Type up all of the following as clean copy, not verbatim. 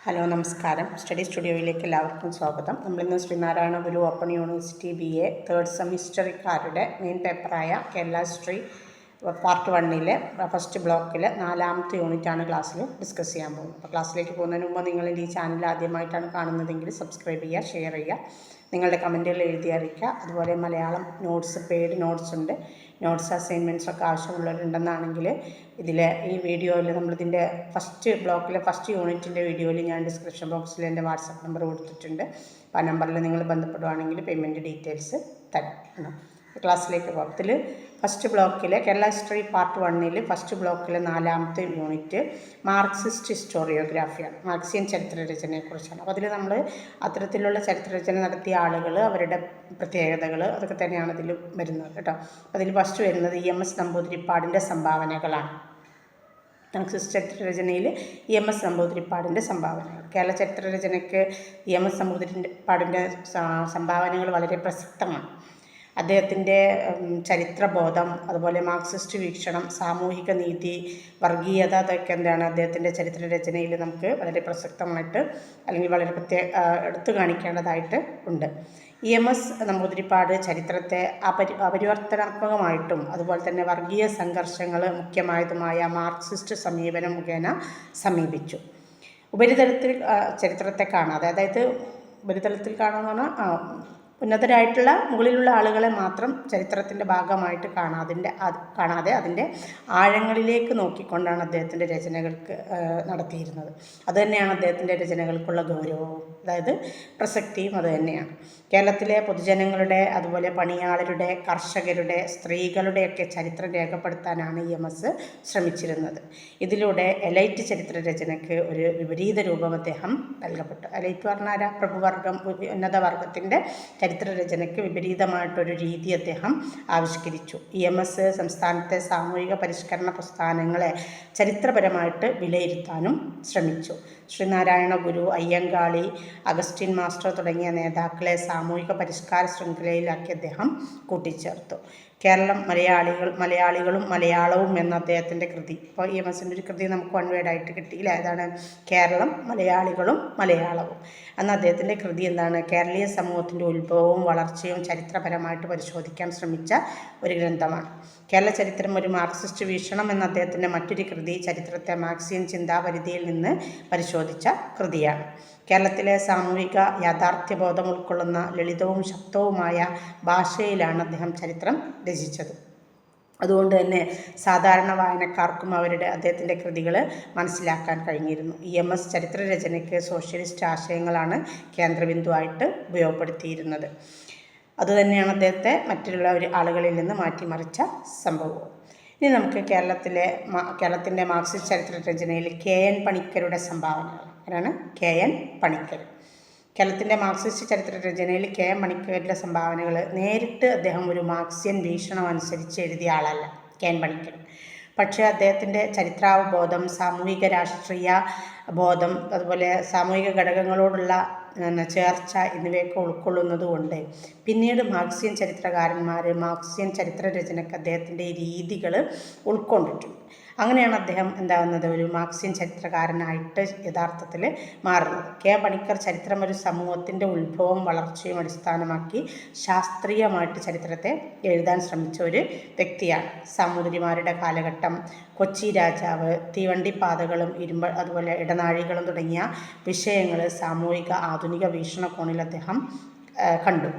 Hello നമസ്കാരം. Study സ്റ്റുഡിയോയിലേക്ക് എല്ലാവർക്കും സ്വാഗതം. നമ്മളിന്ന് Sreenarayana Guru open university BA third സെമിസ്റ്ററിക്കാരുടെ മെയിൻ പേപ്പറായ കേരള ഹിസ്റ്ററി പാർട്ട് 1 ഫസ്റ്റ് ബ്ലോക്കിൽ 4ാമത്തെ യൂണിറ്റാണ് ക്ലാസ്സിൽ ഡിസ്കസ് ചെയ്യാൻ പോകുന്നത്. അപ്പോൾ ക്ലാസ്സിലേക്ക് പോകുന്നതിന് മുമ്പ് നിങ്ങൾ ഈ ചാനൽ ആദ്യമായിട്ടാണ് കാണുന്നതെങ്കിൽ സബ്സ്ക്രൈബ് ചെയ്യുക, ഷെയർ ചെയ്യുക, നിങ്ങളുടെ കമൻറ്റുകൾ എഴുതി അറിയിക്കുക. അതുപോലെ മലയാളം നോട്ട്സ്, പെയ്ഡ് നോട്ട്സ് ഉണ്ട്. നോട്ട്സ് അസൈൻമെൻറ്റ്സ് ഒക്കെ ആവശ്യമുള്ളവരുണ്ടെന്നാണെങ്കിൽ ഈ വീഡിയോയിൽ നമ്മളിതിൻ്റെ ഫസ്റ്റ് ബ്ലോക്കിലെ ഫസ്റ്റ് യൂണിറ്റിൻ്റെ വീഡിയോയിൽ ഞാൻ ഡിസ്ക്രിപ്ഷൻ ബോക്സിൽ എൻ്റെ വാട്സപ്പ് നമ്പർ കൊടുത്തിട്ടുണ്ട്. അപ്പോൾ ആ നമ്പറിൽ നിങ്ങൾ ബന്ധപ്പെടുകയാണെങ്കിൽ പേയ്മെൻറ്റ് ഡീറ്റെയിൽസ് തരാം. ക്ലാസ്സിലേക്ക് പോകാം. ഇതിൽ ഫസ്റ്റ് ബ്ലോക്കിൽ കേരള ഹിസ്റ്ററി പാർട്ട് 1 ഫസ്റ്റ് ബ്ലോക്കിൽ 4ാമത്തെ യൂണിറ്റ് മാർക്സിസ്റ്റ് ഹിസ്റ്റോറിയോഗ്രാഫിയാണ്. മാർക്സിയൻ ചരിത്രരചനയെക്കുറിച്ചാണ്. അപ്പോൾ അതിൽ നമ്മൾ അത്തരത്തിലുള്ള ചരിത്രരചന നടത്തിയ ആളുകൾ, അവരുടെ പ്രത്യേകതകൾ, അതൊക്കെ തന്നെയാണ് ഇതിൽ വരുന്നത് കേട്ടോ. അതിൽ ഫസ്റ്റ് വരുന്നത് EMS നമ്പൂതിരിപ്പാടിൻ്റെ സംഭാവനകളാണ്. മാർക്സിസ്റ്റ് ചരിത്രരചനയിൽ EMS നമ്പൂതിരിപ്പാടിൻ്റെ സംഭാവനകൾ. കേരള ചരിത്രരചനയ്ക്ക് EMS നമ്പൂതിരിപ്പാടിൻ്റെ സംഭാവനകൾ വളരെ പ്രസക്തമാണ്. അദ്ദേഹത്തിൻ്റെ ചരിത്രബോധം, അതുപോലെ മാർക്സിസ്റ്റ് വീക്ഷണം, സാമൂഹിക നീതി, വർഗീയത, അതൊക്കെ എന്താണ് അദ്ദേഹത്തിൻ്റെ ചരിത്രരചനയിൽ നമുക്ക് വളരെ പ്രസക്തമായിട്ട് അല്ലെങ്കിൽ വളരെ എടുത്തു കാണിക്കേണ്ടതായിട്ട് ഉണ്ട്. EMS നമ്പൂതിരിപ്പാട് ചരിത്രത്തെ അപരിവർത്തനാത്മകമായിട്ടും അതുപോലെ തന്നെ വർഗീയ സംഘർഷങ്ങൾ മുഖ്യമായതുമായ മാർക്സിസ്റ്റ് സമീപനം മുഖേന സമീപിച്ചു. ഉപരിതലത്തിൽ ചരിത്രത്തെ കാണാതെ, അതായത് ഉപരിതലത്തിൽ കാണാമെന്ന് പറഞ്ഞാൽ ഉന്നതരായിട്ടുള്ള മുകളിലുള്ള ആളുകളെ മാത്രം ചരിത്രത്തിൻ്റെ ഭാഗമായിട്ട് കാണാതെ അതിൻ്റെ ആഴങ്ങളിലേക്ക് നോക്കിക്കൊണ്ടാണ് അദ്ദേഹത്തിൻ്റെ രചനകൾക്ക് നടത്തിയിരുന്നത്. അതുതന്നെയാണ് അദ്ദേഹത്തിൻ്റെ രചനകൾക്കുള്ള ഗൗരവവും, അതായത് പ്രസക്തിയും അതുതന്നെയാണ്. കേരളത്തിലെ പൊതുജനങ്ങളുടെ, അതുപോലെ പണിയാളരുടെ, കർഷകരുടെ, സ്ത്രീകളുടെയൊക്കെ ചരിത്രം രേഖപ്പെടുത്താനാണ് EMS ശ്രമിച്ചിരുന്നത്. ഇതിലൂടെ എലൈറ്റ് ചരിത്രരചനയ്ക്ക് ഒരു വിപരീത രൂപം അദ്ദേഹം നൽകപ്പെട്ടു. എലൈറ്റ് പറഞ്ഞാൽ പ്രഭുവർഗം, ഉന്നതവർഗത്തിൻ്റെ ചരിത്രരചനയ്ക്ക് വിപരീതമായിട്ടൊരു രീതി അദ്ദേഹം ആവിഷ്കരിച്ചു. EMS സംസ്ഥാനത്തെ സാമൂഹിക പരിഷ്കരണ പ്രസ്ഥാനങ്ങളെ ചരിത്രപരമായിട്ട് വിലയിരുത്താനും ശ്രമിച്ചു. ശ്രീനാരായണ ഗുരു, അയ്യങ്കാളി, അഗസ്റ്റിൻ മാസ്റ്റർ തുടങ്ങിയ നേതാക്കളെ സാമൂഹിക പരിഷ്കാര ശൃംഖലയിലാക്കി അദ്ദേഹം കൂട്ടിച്ചേർത്തു. കേരളം, മലയാളികളും മലയാളവും എന്ന അദ്ദേഹത്തിൻ്റെ കൃതി. ഇപ്പോൾ EMSൻ്റെ ഒരു കൃതി നമുക്ക് വൺ വേർഡായിട്ട് കിട്ടിയില്ല. ഏതാണ്? കേരളം, മലയാളികളും മലയാളവും എന്ന അദ്ദേഹത്തിൻ്റെ കൃതി എന്താണ്? കേരളീയ സമൂഹത്തിൻ്റെ ഉത്ഭവവും വളർച്ചയും ചരിത്രപരമായിട്ട് പരിശോധിക്കാൻ ശ്രമിച്ച ഒരു ഗ്രന്ഥമാണ്. കേരള ചരിത്രം ഒരു മാർക്സിസ്റ്റ് വീക്ഷണം എന്ന അദ്ദേഹത്തിൻ്റെ മറ്റൊരു കൃതി ചരിത്രത്തെ മാർക്സിയൻ ചിന്താപരിധിയിൽ നിന്ന് പരിശോധിച്ച കൃതിയാണ്. കേരളത്തിലെ സാമൂഹിക യാഥാർത്ഥ്യബോധം ഉൾക്കൊള്ളുന്ന ലളിതവും ശക്തവുമായ ഭാഷയിലാണ് അദ്ദേഹം ചരിത്രം രചിച്ചത്. അതുകൊണ്ട് തന്നെ സാധാരണ വായനക്കാർക്കും അദ്ദേഹത്തിൻ്റെ കൃതികൾ മനസ്സിലാക്കാൻ കഴിഞ്ഞിരുന്നു. EMS ചരിത്രരചനയ്ക്ക് സോഷ്യലിസ്റ്റ് ആശയങ്ങളാണ് കേന്ദ്രബിന്ദുവായിട്ട് ഉപയോഗപ്പെടുത്തിയിരുന്നത്. അതുതന്നെയാണ് അദ്ദേഹത്തെ മറ്റുള്ള ആളുകളിൽ നിന്ന് മാറ്റിമറിച്ച സംഭവവും. ഇനി നമുക്ക് കേരളത്തിൻ്റെ മാർക്സിസ്റ്റ് ചരിത്രരചനയിൽ KN പണിക്കരുടെ സംഭാവനകൾ. ആരാണ്? KN പണിക്കർ. കേരളത്തിൻ്റെ മാർക്സിസ്റ്റ് ചരിത്രരചനയിൽ KN പണിക്കരുടെ സംഭാവനകൾ നേരിട്ട് അദ്ദേഹം ഒരു മാർക്സിയൻ വീക്ഷണം അനുസരിച്ച് എഴുതിയ ആളല്ല KN പണിക്കർ. പക്ഷേ അദ്ദേഹത്തിൻ്റെ ചരിത്രാവബോധം, സാമൂഹിക രാഷ്ട്രീയ ബോധം, അതുപോലെ സാമൂഹിക ഘടകങ്ങളോടുള്ള ചേർച്ച എന്നിവയൊക്കെ ഉൾക്കൊള്ളുന്നതുകൊണ്ട് പിന്നീട് മാർക്സിയൻ ചരിത്രകാരന്മാർ മാർക്സിയൻ ചരിത്രരചനയ്ക്ക് അദ്ദേഹത്തിൻ്റെ രീതികൾ ഉൾക്കൊണ്ടിട്ടുണ്ട്. അങ്ങനെയാണ് അദ്ദേഹം എന്താകുന്നത്? ഒരു മാർക്സിയൻ ചരിത്രകാരനായിട്ട് യഥാർത്ഥത്തിൽ മാറുന്നത്. പണിക്കർ ചരിത്രം ഒരു സമൂഹത്തിൻ്റെ ഉത്ഭവവും വളർച്ചയും അടിസ്ഥാനമാക്കി ശാസ്ത്രീയമായിട്ട് ചരിത്രത്തെ എഴുതാൻ ശ്രമിച്ച ഒരു വ്യക്തിയാണ്. സാമൂതിരിമാരുടെ കാലഘട്ടം, കൊച്ചി രാജാവ്, തീവണ്ടിപ്പാതകളും അതുപോലെ ഇടനാഴികളും തുടങ്ങിയ വിഷയങ്ങൾ സാമൂഹിക ആധുനിക വീക്ഷണകോണിൽ അദ്ദേഹം കണ്ടു.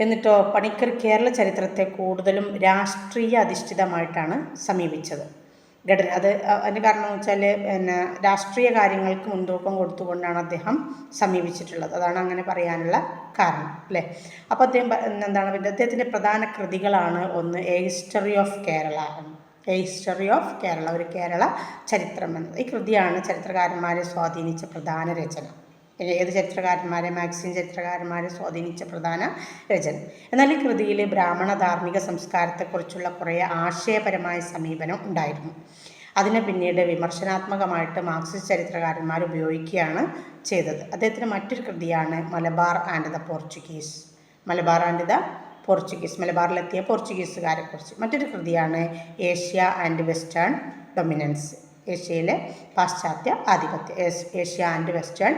എന്നിട്ടോ പണിക്കർ കേരള ചരിത്രത്തെ കൂടുതലും രാഷ്ട്രീയ അധിഷ്ഠിതമായിട്ടാണ് സമീപിച്ചത്. അതിന് കാരണം എന്ന് വെച്ചാൽ രാഷ്ട്രീയ കാര്യങ്ങൾക്ക് മുൻതൂക്കം കൊടുത്തുകൊണ്ടാണ് അദ്ദേഹം സമീപിച്ചിട്ടുള്ളത്. അതാണ് അങ്ങനെ പറയാനുള്ള കാരണം, അല്ലേ? അപ്പോൾ അദ്ദേഹത്തിൻ്റെ പ്രധാന കൃതികളാണ് ഒന്ന് എ ഹിസ്റ്ററി ഓഫ് കേരള, ഒരു കേരള ചരിത്രം എന്നത്. ഈ കൃതിയാണ് ചരിത്രകാരന്മാരെ സ്വാധീനിച്ച പ്രധാന രചന. ഏത് ചരിത്രകാരന്മാരെ? മാർക്സിയൻ ചരിത്രകാരന്മാരെ സ്വാധീനിച്ച പ്രധാന രചന. എന്നാൽ ഈ കൃതിയിൽ ബ്രാഹ്മണ ധാർമ്മിക സംസ്കാരത്തെക്കുറിച്ചുള്ള കുറേ ആശയപരമായ സമീപനം ഉണ്ടായിരുന്നു. അതിനെ പിന്നീട് വിമർശനാത്മകമായിട്ട് മാർക്സിസ്റ്റ് ചരിത്രകാരന്മാർ ഉപയോഗിക്കുകയാണ് ചെയ്തത്. അദ്ദേഹത്തിൻ്റെ മറ്റൊരു കൃതിയാണ് മലബാർ ആൻഡ് ദ പോർച്ചുഗീസ്. മലബാറിലെത്തിയ പോർച്ചുഗീസുകാരെക്കുറിച്ച്. മറ്റൊരു കൃതിയാണ് ഏഷ്യ ആൻഡ് വെസ്റ്റേൺ ഡൊമിനൻസ്. ഏഷ്യയിലെ പാശ്ചാത്യ ആധിപത്യം, Asia and western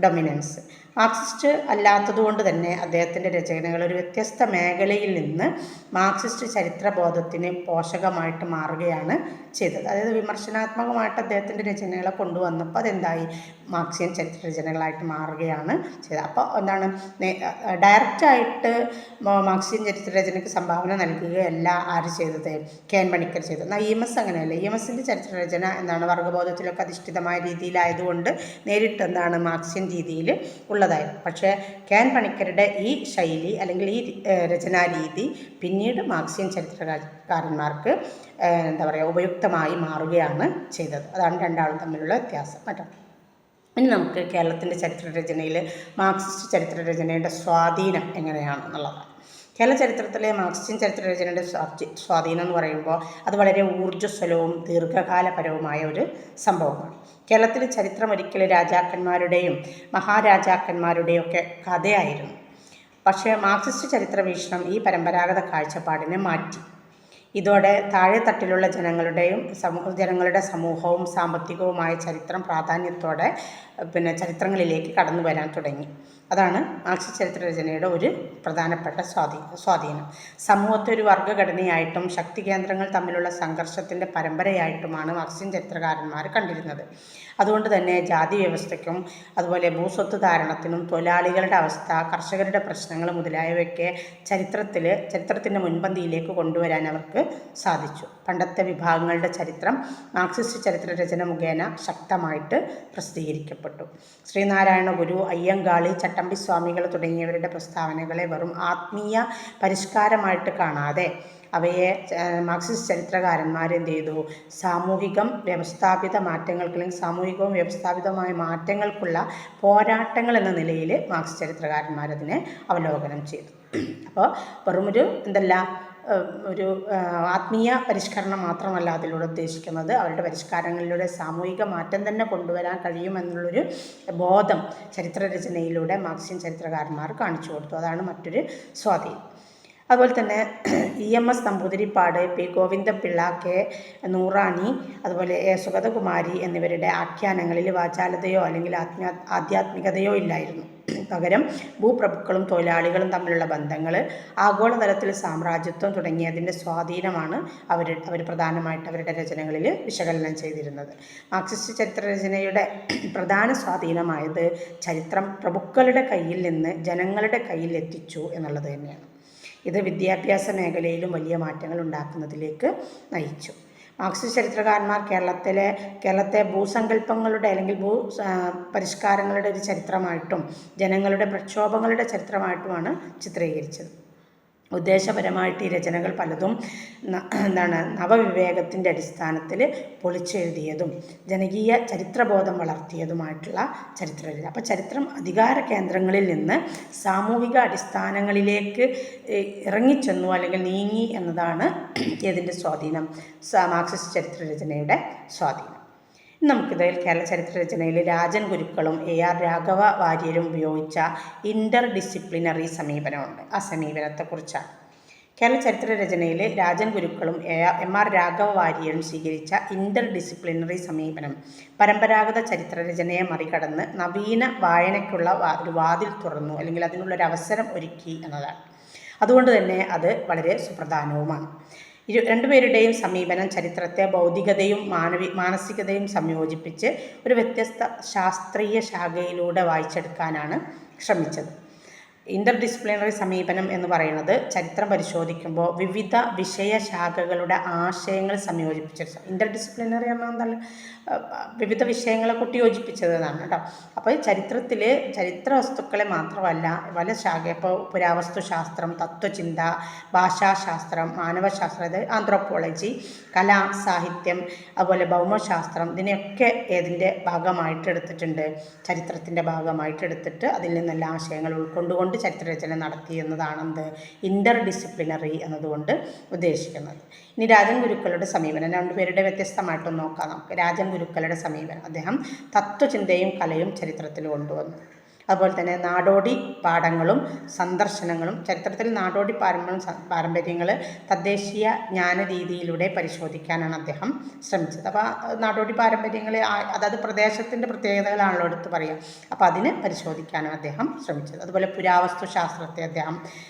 dominance. Marxist അല്ലാത്തതുകൊണ്ട് തന്നെ അദ്ദേഹത്തിൻ്റെ രചനകൾ ഒരു വ്യത്യസ്ത മേഖലയിൽ നിന്ന് മാർക്സിസ്റ്റ് ചരിത്രബോധത്തിന് പോഷകമായിട്ട് മാറുകയാണ് ചെയ്തത്. അതായത് വിമർശനാത്മകമായിട്ട് അദ്ദേഹത്തിൻ്റെ രചനകളെ കൊണ്ടുവന്നപ്പോൾ അതെന്തായി, മാർക്സിയൻ ചരിത്ര രചനകളായിട്ട് മാറുകയാണ് ചെയ്തത്. അപ്പോൾ എന്താണ്, ഡയറക്റ്റായിട്ട് മാർക്സിയൻ ചരിത്ര രചനയ്ക്ക് സംഭാവന നൽകുകയല്ല ആര് ചെയ്തത്, കെ.എൻ. പണിക്കർ ചെയ്തത്. എന്നാൽ EMS അങ്ങനെയല്ല. EMSൻ്റെ ചരിത്രരചന എന്താണ്, വർഗ്ഗബോധത്തിലൊക്കെ അധിഷ്ഠിതമായ രീതിയിലായതുകൊണ്ട് നേരിട്ട് എന്താണ് മാർക്സിയൻ രീതിയിൽ ഉള്ളതായിരുന്നു. പക്ഷേ കെ.എൻ. പണിക്കരുടെ ഈ ശൈലി അല്ലെങ്കിൽ ഈ രചനാരീതി പിന്നീട് മാർക്സിയൻ ചരിത്രകാരന്മാർക്ക് എന്താ പറയുക ഉപയുക്തമായി മാറുകയാണ് ചെയ്തത്. അതാണ് രണ്ടാളും തമ്മിലുള്ള വ്യത്യാസം. മറ്റോ ഇനി നമുക്ക് കേരളത്തിൻ്റെ ചരിത്രരചനയിൽ മാർക്സിസ്റ്റ് ചരിത്രരചനയുടെ സ്വാധീനം എങ്ങനെയാണെന്നുള്ളതാണ്. കേരള ചരിത്രത്തിലെ മാർക്സിയൻ ചരിത്രരചനയുടെ സ്വാധീനം എന്ന് പറയുമ്പോൾ അത് വളരെ ഊർജ്ജസ്വലവും ദീർഘകാലപരവുമായ ഒരു സംഭവമാണ്. കേരളത്തിലെ ചരിത്രം ഒരിക്കലും രാജാക്കന്മാരുടെയും മഹാരാജാക്കന്മാരുടെയും ഒക്കെ കഥയായിരുന്നു. പക്ഷേ മാർക്സിസ്റ്റ് ചരിത്ര വീക്ഷണം ഈ പരമ്പരാഗത കാഴ്ചപ്പാടിനെ മാറ്റി. ഇതോടെ താഴെത്തട്ടിലുള്ള ജനങ്ങളുടെ സമൂഹവും സാമ്പത്തികവുമായ ചരിത്രം പ്രാധാന്യത്തോടെ ചരിത്രങ്ങളിലേക്ക് കടന്നു വരാൻ തുടങ്ങി. അതാണ് മാർക്സിസ്റ്റ് ചരിത്രരചനയുടെ ഒരു പ്രധാനപ്പെട്ട സ്വാധീനം. സമൂഹത്തെ ഒരു വർഗ്ഗഘടനയായിട്ടും ശക്തി കേന്ദ്രങ്ങൾ തമ്മിലുള്ള സംഘർഷത്തിൻ്റെ പരമ്പരയായിട്ടുമാണ് മാർക്സിയൻ ചരിത്രകാരന്മാർ കണ്ടിരുന്നത്. അതുകൊണ്ട് തന്നെ ജാതി വ്യവസ്ഥയ്ക്കും അതുപോലെ ഭൂസ്വത്ത് ധാരണത്തിനും തൊഴിലാളികളുടെ അവസ്ഥ, കർഷകരുടെ പ്രശ്നങ്ങൾ മുതലായവയൊക്കെ ചരിത്രത്തിൻ്റെ മുൻപന്തിയിലേക്ക് കൊണ്ടുവരാൻ അവർക്ക് സാധിച്ചു. പണ്ടത്തെ വിഭാഗങ്ങളുടെ ചരിത്രം മാർക്സിസ്റ്റ് ചരിത്രരചന മുഖേന ശക്തമായിട്ട് പ്രസിദ്ധീകരിക്കപ്പെട്ടു. ശ്രീനാരായണ ഗുരു, അയ്യങ്കാളി, ചട്ടമ്പി സ്വാമികൾ തുടങ്ങിയവരുടെ പ്രസ്താവനകളെ വെറും ആത്മീയ പരിഷ്കാരമായിട്ട് കാണാതെ അവയെ മാർക്സിസ്റ്റ് ചരിത്രകാരന്മാർ എന്ത് ചെയ്തു, സാമൂഹികവും വ്യവസ്ഥാപിതമായ മാറ്റങ്ങൾക്കുള്ള പോരാട്ടങ്ങൾ എന്ന നിലയിൽ മാർക്സിസ്റ്റ് ചരിത്രകാരന്മാരതിനെ അവലോകനം ചെയ്തു. അപ്പോൾ വെറുമൊരു ഒരു ആത്മീയ പരിഷ്കരണം മാത്രമല്ല അതിലൂടെ ഉദ്ദേശിക്കുന്നത്, അവരുടെ പരിഷ്കാരങ്ങളിലൂടെ സാമൂഹിക മാറ്റം തന്നെ കൊണ്ടുവരാൻ കഴിയുമെന്നുള്ളൊരു ബോധം ചരിത്രരചനയിലൂടെ മാർക്സിയൻ ചരിത്രകാരന്മാർ കാണിച്ചു കൊടുത്തു. അതാണ് മറ്റൊരു സ്വാധീനം. അതുപോലെ തന്നെ EMS Namboodiripad, P. Govindapillai, K. Noorani, അതുപോലെ സുഗതകുമാരി എന്നിവരുടെ ആഖ്യാനങ്ങളിൽ വാചാലതയോ അല്ലെങ്കിൽ ആധ്യാത്മികതയോ ഇല്ലായിരുന്നു. പകരം ഭൂപ്രഭുക്കളും തൊഴിലാളികളും തമ്മിലുള്ള ബന്ധങ്ങൾ, ആഗോളതലത്തിൽ സാമ്രാജ്യത്വം തുടങ്ങിയതിൻ്റെ സ്വാധീനമാണ് അവർ പ്രധാനമായിട്ട് അവരുടെ രചനകളിൽ വിശകലനം ചെയ്തിരുന്നത്. മാർക്സിസ്റ്റ് ചരിത്രരചനയുടെ പ്രധാന സ്വാധീനമായത് ചരിത്രം പ്രഭുക്കളുടെ കയ്യിൽ നിന്ന് ജനങ്ങളുടെ കയ്യിൽ എത്തിച്ചു എന്നുള്ളത് തന്നെയാണ്. ഇത് വിദ്യാഭ്യാസ മേഖലയിലും വലിയ മാറ്റങ്ങൾ ഉണ്ടാക്കുന്നതിലേക്ക് നയിച്ചു. മാർക്സിസ്റ്റ് ചരിത്രകാരന്മാർ കേരളത്തെ ഭൂസങ്കല്പങ്ങളുടെ അല്ലെങ്കിൽ പരിഷ്കാരങ്ങളുടെ ഒരു ചരിത്രമായിട്ടും ജനങ്ങളുടെ പ്രക്ഷോഭങ്ങളുടെ ചരിത്രമായിട്ടുമാണ് ചിത്രീകരിച്ചത്. ഉദ്ദേശപരമായിട്ട് ഈ രചനകൾ പലതും നവവിവേകത്തിൻ്റെ അടിസ്ഥാനത്തിൽ പൊളിച്ചെഴുതിയതും ജനകീയ ചരിത്രബോധം വളർത്തിയതുമായിട്ടുള്ള ചരിത്രരചന. അപ്പോൾ ചരിത്രം അധികാര കേന്ദ്രങ്ങളിൽ നിന്ന് സാമൂഹിക അടിസ്ഥാനങ്ങളിലേക്ക് ഇറങ്ങിച്ചെന്നു അല്ലെങ്കിൽ നീങ്ങി എന്നതാണ് ഇതിൻ്റെ സ്വാധീനം, മാർക്സിസ്റ്റ് ചരിത്രരചനയുടെ സ്വാധീനം. നമുക്കിതിൽ കേരള ചരിത്രരചനയിൽ രാജൻ ഗുരുക്കളും AR രാഘവ വാര്യരും ഉപയോഗിച്ച ഇൻ്റർ ഡിസിപ്ലിനറി സമീപനമുണ്ട്. ആ സമീപനത്തെക്കുറിച്ചാണ്. കേരള ചരിത്രരചനയിൽ രാജൻ ഗുരുക്കളും MR രാഘവ വാര്യരും സ്വീകരിച്ച ഇൻ്റർ ഡിസിപ്ലിനറി സമീപനം പരമ്പരാഗത ചരിത്രരചനയെ മറികടന്ന് നവീന വായനയ്ക്കുള്ള ഒരു വാതിൽ തുറന്നു അല്ലെങ്കിൽ അതിനുള്ളൊരു അവസരം ഒരുക്കി എന്നതാണ്. അതുകൊണ്ട് തന്നെ അത് വളരെ സുപ്രധാനവുമാണ്. രണ്ടുപേരുടെയും സമീപനം ചരിത്രത്തെ ഭൗതികതയും മാനസികതയും സംയോജിപ്പിച്ച് ഒരു വ്യത്യസ്ത ശാസ്ത്രീയ ശാഖയിലൂടെ വായിച്ചെടുക്കാനാണ് ശ്രമിച്ചത്. ഇൻ്റർ ഡിസിപ്ലിനറി സമീപനം എന്ന് പറയുന്നത് ചരിത്രം പരിശോധിക്കുമ്പോൾ വിവിധ വിഷയശാഖകളുടെ ആശയങ്ങൾ സംയോജിപ്പിച്ചത്. ഇൻ്റർ ഡിസിപ്ലിനറി എന്നാൽ വിവിധ വിഷയങ്ങളെ കൂട്ടിയോജിപ്പിച്ചതാണ് കേട്ടോ. അപ്പോൾ ചരിത്രത്തിൽ ചരിത്ര വസ്തുക്കളെ മാത്രമല്ല പല ശാഖ, ഇപ്പോൾ പുരാവസ്തുശാസ്ത്രം, തത്വചിന്ത, ഭാഷാശാസ്ത്രം, മാനവശാസ്ത്രം, അതായത് ആന്ത്രോപോളജി, കല, സാഹിത്യം, അതുപോലെ ഭൗമശാസ്ത്രം, ഇതിനെയൊക്കെ ഏതിൻ്റെ ഭാഗമായിട്ട് എടുത്തിട്ടുണ്ട്, ചരിത്രത്തിൻ്റെ ഭാഗമായിട്ട് എടുത്തിട്ട് അതിൽ നിന്നെല്ലാം ആശയങ്ങൾ ഉൾക്കൊണ്ടുകൊണ്ട് ചരിത്രരചന നടത്തി എന്നതാണ് ഇൻ്റർ ഡിസിപ്ലിനറി എന്നതുകൊണ്ട് ഉദ്ദേശിക്കുന്നത്. ഇനി രാജൻ ഗുരുക്കളുടെ സമീപനം, രണ്ടുപേരുടെ വ്യത്യസ്തമായിട്ടൊന്ന് നോക്കാം നമുക്ക്. രാജൻ ഗുരുക്കളുടെ സമീപനം, അദ്ദേഹം തത്വചിന്തയും കലയും ചരിത്രത്തിൽ കൊണ്ടുവന്നു. അതുപോലെ തന്നെ നാടോടി പാഠങ്ങളും സന്ദർശനങ്ങളും. ചരിത്രത്തിൽ നാടോടി പാരമ്പര്യങ്ങൾ തദ്ദേശീയ ജ്ഞാന രീതിയിലൂടെ പരിശോധിക്കാനാണ് അദ്ദേഹം ശ്രമിച്ചത്. അപ്പോൾ നാടോടി പാരമ്പര്യങ്ങൾ അതായത് പ്രദേശത്തിൻ്റെ പ്രത്യേകതകളാണല്ലോ എടുത്ത് പറയുക, അപ്പോൾ അതിന് പരിശോധിക്കാനാണ് അദ്ദേഹം ശ്രമിച്ചത്. അതുപോലെ പുരാവസ്തു ശാസ്ത്രത്തെ അദ്ദേഹം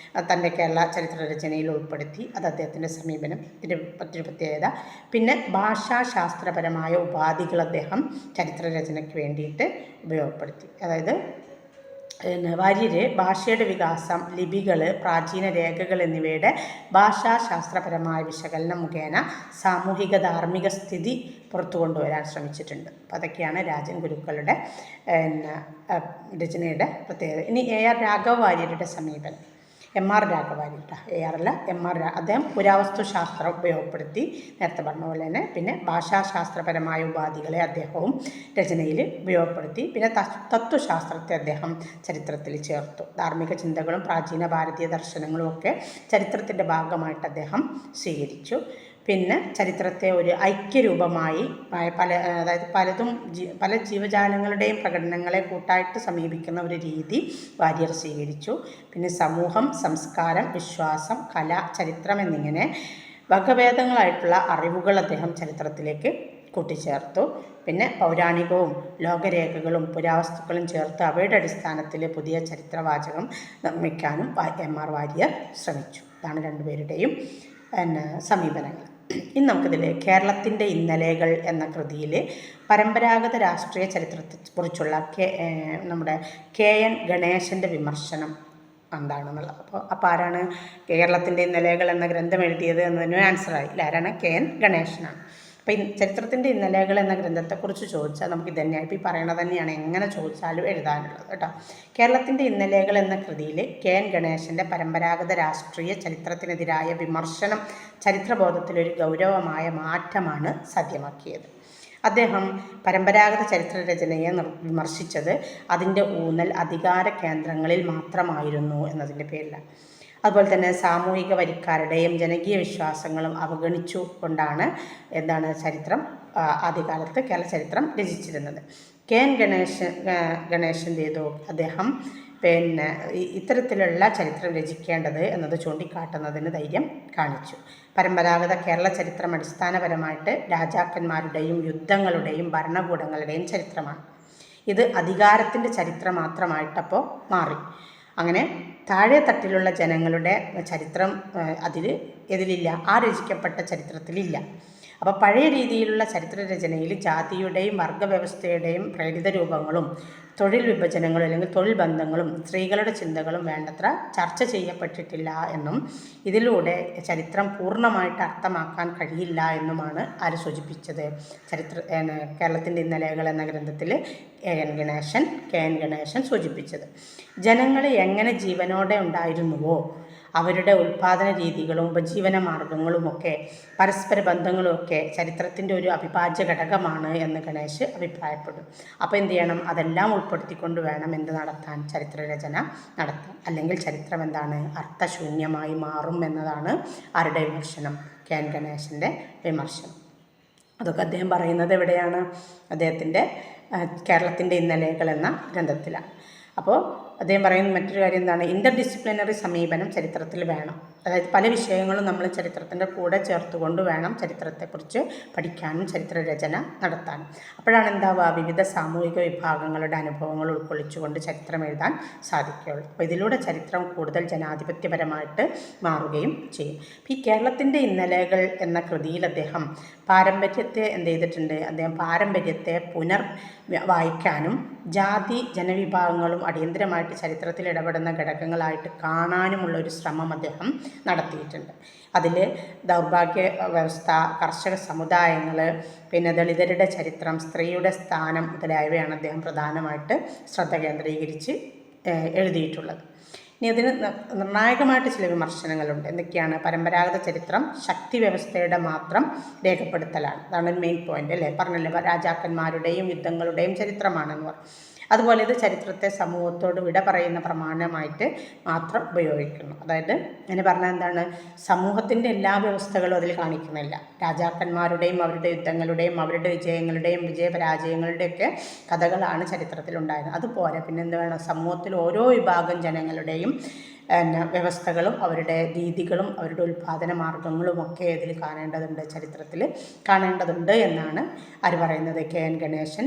തൻ്റെ കേരള ചരിത്ര രചനയിൽ ഉൾപ്പെടുത്തി. അത് അദ്ദേഹത്തിൻ്റെ സമീപനം. മറ്റൊരു പ്രത്യേകത. പിന്നെ ഭാഷാശാസ്ത്രപരമായ ഉപാധികൾ അദ്ദേഹം ചരിത്രരചനയ്ക്ക് വേണ്ടിയിട്ട് ഉപയോഗപ്പെടുത്തി. അതായത് വാര്യർ ഭാഷയുടെ വികാസം, ലിപികൾ, പ്രാചീന രേഖകൾ എന്നിവയുടെ ഭാഷാശാസ്ത്രപരമായ വിശകലനം മുഖേന സാമൂഹിക ധാർമ്മിക സ്ഥിതി പുറത്തു കൊണ്ടുവരാൻ ശ്രമിച്ചിട്ടുണ്ട്. അപ്പോൾ അതൊക്കെയാണ് രാജൻ ഗുരുക്കളുടെ രചനയുടെ പ്രത്യേകത. ഇനി AR രാഘവ വാര്യരുടെ സമീപനം. MR രാഘവാര്യർ, AR അല്ല, MR. അദ്ദേഹം പുരാവസ്തു ശാസ്ത്രം ഉപയോഗപ്പെടുത്തി, നേരത്തെ പറഞ്ഞ പോലെ തന്നെ. പിന്നെ ഭാഷാശാസ്ത്രപരമായ ഉപാധികളെ അദ്ദേഹവും രചനയിൽ ഉപയോഗപ്പെടുത്തി. പിന്നെ തത്വശാസ്ത്രത്തെ അദ്ദേഹം ചരിത്രത്തിൽ ചേർത്തു. ധാർമ്മിക ചിന്തകളും പ്രാചീന ഭാരതീയ ദർശനങ്ങളും ഒക്കെ ചരിത്രത്തിൻ്റെ ഭാഗമായിട്ട് അദ്ദേഹം സ്വീകരിച്ചു. പിന്നെ ചരിത്രത്തെ ഒരു ഐക്യരൂപമായി അതായത് പല ജീവജാലങ്ങളുടെയും പ്രകടനങ്ങളെ കൂട്ടായിട്ട് സമീപിക്കുന്ന ഒരു രീതി വാര്യർ സ്വീകരിച്ചു. പിന്നെ സമൂഹം, സംസ്കാരം, വിശ്വാസം, കല, ചരിത്രം എന്നിങ്ങനെ വകഭേദങ്ങളായിട്ടുള്ള അറിവുകൾ അദ്ദേഹം ചരിത്രത്തിലേക്ക് കൂട്ടിച്ചേർത്തു. പിന്നെ പൗരാണികവും ലോകരേഖകളും പുരാവസ്തുക്കളും ചേർത്ത് അവയുടെ അടിസ്ഥാനത്തിൽ പുതിയ ചരിത്രവാചകം നിർമ്മിക്കാനും MR വാര്യർ ശ്രമിച്ചു. ഇതാണ് രണ്ടുപേരുടെയും സമീപനങ്ങൾ. ഇനി നമുക്കിതിൽ കേരളത്തിൻ്റെ ഇന്നലെകൾ എന്ന കൃതിയിൽ പരമ്പരാഗത രാഷ്ട്രീയ ചരിത്രത്തെക്കുറിച്ചുള്ള നമ്മുടെ KN ഗണേശൻ്റെ വിമർശനം എന്താണെന്നുള്ളത്. അപ്പോൾ ആരാണ് കേരളത്തിൻ്റെ ഇന്നലെകൾ എന്ന ഗ്രന്ഥം എഴുതിയത് എന്നതിന് ആൻസറായി. ആരാണ്? KN ഗണേശനാണ്. അപ്പോൾ ചരിത്രത്തിൻ്റെ ഇന്നലെകൾ എന്ന ഗ്രന്ഥത്തെക്കുറിച്ച് ചോദിച്ചാൽ നമുക്ക് ഇതന്നെയാണ് ഇപ്പോൾ ഈ പറയണത് തന്നെയാണ് എങ്ങനെ ചോദിച്ചാലും എഴുതാനുള്ളത് കേട്ടോ. കേരളത്തിൻ്റെ ഇന്നലെകൾ എന്ന കൃതിയിൽ KN ഗണേശൻ്റെ പരമ്പരാഗത രാഷ്ട്രീയ ചരിത്രത്തിനെതിരായ വിമർശനം ചരിത്രബോധത്തിലൊരു ഗൗരവമായ മാറ്റമാണ് സാധ്യമാക്കിയത്. അദ്ദേഹം പരമ്പരാഗത ചരിത്രരചനയെ വിമർശിച്ചത് അതിൻ്റെ ഊന്നൽ അധികാര കേന്ദ്രങ്ങളിൽ മാത്രമായിരുന്നു എന്നതിൻ്റെ പേരിലാണ്. അതുപോലെ തന്നെ സാമൂഹിക വരിക്കാരുടെയും ജനകീയ വിശ്വാസങ്ങളും അവഗണിച്ചു കൊണ്ടാണ് ചരിത്രം ആദ്യകാലത്ത് കേരള ചരിത്രം രചിച്ചിരുന്നത്. KN ഗണേശൻ ചെയ്തു അദ്ദേഹം ഇത്തരത്തിലുള്ള ചരിത്രം രചിക്കേണ്ടത് എന്നത് ചൂണ്ടിക്കാട്ടുന്നതിന് ധൈര്യം കാണിച്ചു. പരമ്പരാഗത കേരള ചരിത്രം അടിസ്ഥാനപരമായിട്ട് രാജാക്കന്മാരുടെയും യുദ്ധങ്ങളുടെയും ഭരണകൂടങ്ങളുടെയും ചരിത്രമാണ്. ഇത് അധികാരത്തിൻ്റെ ചരിത്രം മാത്രമായിട്ടപ്പോൾ മാറി. അങ്ങനെ താഴെ തട്ടിലുള്ള ജനങ്ങളുടെ ചരിത്രം ഇതിലില്ല, ആ രചിക്കപ്പെട്ട ചരിത്രത്തിലില്ല. അപ്പോൾ പഴയ രീതിയിലുള്ള ചരിത്രരചനയിൽ ജാതിയുടെയും വർഗവ്യവസ്ഥയുടെയും പ്രേരിത രൂപങ്ങളും തൊഴിൽ വിഭജനങ്ങളും അല്ലെങ്കിൽ തൊഴിൽ ബന്ധങ്ങളും സ്ത്രീകളുടെ ചിന്തകളും വേണ്ടത്ര ചർച്ച ചെയ്യപ്പെട്ടിട്ടില്ല എന്നും ഇതിലൂടെ ചരിത്രം പൂർണ്ണമായിട്ട് അർത്ഥമാക്കാൻ കഴിയില്ല എന്നുമാണ് ആര് സൂചിപ്പിച്ചത്? കേരളത്തിൻ്റെ ഇന്നലെകൾ എന്ന ഗ്രന്ഥത്തിൽ KN ഗണേശൻ സൂചിപ്പിച്ചത്. ജനങ്ങൾ എങ്ങനെ ജീവനോടെ ഉണ്ടായിരുന്നുവോ അവരുടെ ഉൽപ്പാദന രീതികളും ഉപജീവന മാർഗങ്ങളുമൊക്കെ പരസ്പര ബന്ധങ്ങളുമൊക്കെ ചരിത്രത്തിൻ്റെ ഒരു അവിഭാജ്യ ഘടകമാണ് എന്ന് ഗണേശ് അഭിപ്രായപ്പെടും. അപ്പോൾ എന്ത് ചെയ്യണം? അതെല്ലാം ഉൾപ്പെടുത്തിക്കൊണ്ട് വേണം നടത്താൻ, ചരിത്രരചന നടത്താൻ. അല്ലെങ്കിൽ ചരിത്രം അർത്ഥശൂന്യമായി മാറും എന്നതാണ് ആരുടെ വിമർശനം? KN ഗണേശൻ്റെ വിമർശനം. അതൊക്കെ അദ്ദേഹം പറയുന്നത് എവിടെയാണ്? അദ്ദേഹത്തിൻ്റെ കേരളത്തിൻ്റെ ഇന്നലെകൾ എന്ന ഗ്രന്ഥത്തിലാണ്. അപ്പോൾ അദ്ദേഹം പറയുന്ന മറ്റൊരു കാര്യം ഇൻ്റർ ഡിസിപ്ലിനറി സമീപനം ചരിത്രത്തിൽ വേണം. അതായത് പല വിഷയങ്ങളും നമ്മൾ ചരിത്രത്തിൻ്റെ കൂടെ ചേർത്തുകൊണ്ട് വേണം ചരിത്രത്തെക്കുറിച്ച് പഠിക്കാനും ചരിത്രരചന നടത്താനും. അപ്പോഴാണ് വിവിധ സാമൂഹിക വിഭാഗങ്ങളുടെ അനുഭവങ്ങൾ ഉൾക്കൊള്ളിച്ചുകൊണ്ട് ചരിത്രം എഴുതാൻ സാധിക്കുകയുള്ളൂ. അപ്പോൾ ഇതിലൂടെ ചരിത്രം കൂടുതൽ ജനാധിപത്യപരമായിട്ട് മാറുകയും ചെയ്യും. ഈ കേരളത്തിൻ്റെ ഇന്നലെകൾ എന്ന കൃതിയിൽ അദ്ദേഹം പാരമ്പര്യത്തെ അദ്ദേഹം പാരമ്പര്യത്തെ വായിക്കാനും ജാതി ജനവിഭാഗങ്ങളും അടിയന്തരമായിട്ട് ചരിത്രത്തിൽ ഇടപെടുന്ന ഘടകങ്ങളായിട്ട് കാണാനുമുള്ള ഒരു ശ്രമം അദ്ദേഹം നടത്തിയിട്ടുണ്ട്. അതിൽ ദൗർഭാഗ്യ വ്യവസ്ഥ, കർഷക സമുദായങ്ങൾ, പിന്നെ ദളിതരുടെ ചരിത്രം, സ്ത്രീയുടെ സ്ഥാനം മുതലായവയാണ് അദ്ദേഹം പ്രധാനമായിട്ട് ശ്രദ്ധ കേന്ദ്രീകരിച്ച് എഴുതിയിട്ടുള്ളത്. ഇനി അതിന് നിർണായകമായിട്ട് ചില വിമർശനങ്ങളുണ്ട്. എന്തൊക്കെയാണ്? പരമ്പരാഗത ചരിത്രം ശക്തി വ്യവസ്ഥയുടെ മാത്രം രേഖപ്പെടുത്തലാണ്. അതാണ് ഒരു മെയിൻ പോയിന്റ് അല്ലേ? പറഞ്ഞല്ലേ, രാജാക്കന്മാരുടെയും യുദ്ധങ്ങളുടെയും ചരിത്രമാണെന്ന് പറഞ്ഞു. അതുപോലെ ഇത് ചരിത്രത്തെ സമൂഹത്തോട് വിട പറയുന്ന പ്രമാണമായിട്ട് മാത്രം ഉപയോഗിക്കുന്നു. അതായത് അങ്ങനെ പറഞ്ഞാൽ എന്താണ്, സമൂഹത്തിൻ്റെ എല്ലാ വ്യവസ്ഥകളും അതിൽ കാണിക്കുന്നില്ല. രാജാക്കന്മാരുടെയും അവരുടെ യുദ്ധങ്ങളുടെയും അവരുടെ വിജയങ്ങളുടെയും വിജയപരാജയങ്ങളുടെയൊക്കെ കഥകളാണ് ചരിത്രത്തിലുണ്ടായത്. അതുപോലെ പിന്നെ എന്ത് വേണം, സമൂഹത്തിൽ ഓരോ വിഭാഗം ജനങ്ങളുടെയും വ്യവസ്ഥകളും അവരുടെ രീതികളും അവരുടെ ഉൽപ്പാദന മാർഗങ്ങളുമൊക്കെ ഇതിൽ ചരിത്രത്തിൽ കാണേണ്ടതുണ്ട് എന്നാണ് ആര് പറയുന്നത്, KN ഗണേശൻ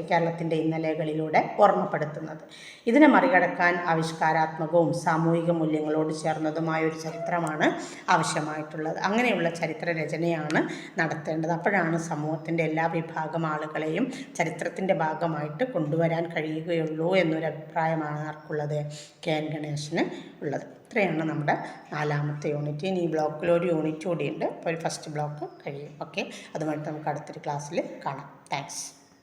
കേരളത്തിൻ്റെ ഇന്നലെകളിലൂടെ ഓർമ്മപ്പെടുത്തുന്നത്. ഇതിനെ മറികടക്കാൻ ആവിഷ്കാരാത്മകവും സാമൂഹിക മൂല്യങ്ങളോട് ചേർന്നതുമായ ഒരു ചരിത്രമാണ് ആവശ്യമായിട്ടുള്ളത്. അങ്ങനെയുള്ള ചരിത്ര രചനയാണ് നടത്തേണ്ടത്. അപ്പോഴാണ് സമൂഹത്തിൻ്റെ എല്ലാ വിഭാഗം ആളുകളെയും ചരിത്രത്തിൻ്റെ ഭാഗമായിട്ട് കൊണ്ടുവരാൻ കഴിയുകയുള്ളൂ എന്നൊരു അഭിപ്രായമാണ് ആർക്കുള്ളത്, KN ഗണേശന് ഉള്ളത്. ഇത്രയാണ് നമ്മുടെ 4ാമത്തെ യൂണിറ്റ്. ഇനി ഈ ബ്ലോക്കിൽ ഒരു യൂണിറ്റ് കൂടിയുണ്ട്. അപ്പോൾ ഒരു ഫസ്റ്റ് ബ്ലോക്ക് കഴിയും. ഓക്കെ, അതുമായിട്ട് നമുക്ക് അടുത്തൊരു ക്ലാസ്സിൽ കാണാം. താങ്ക്സ്.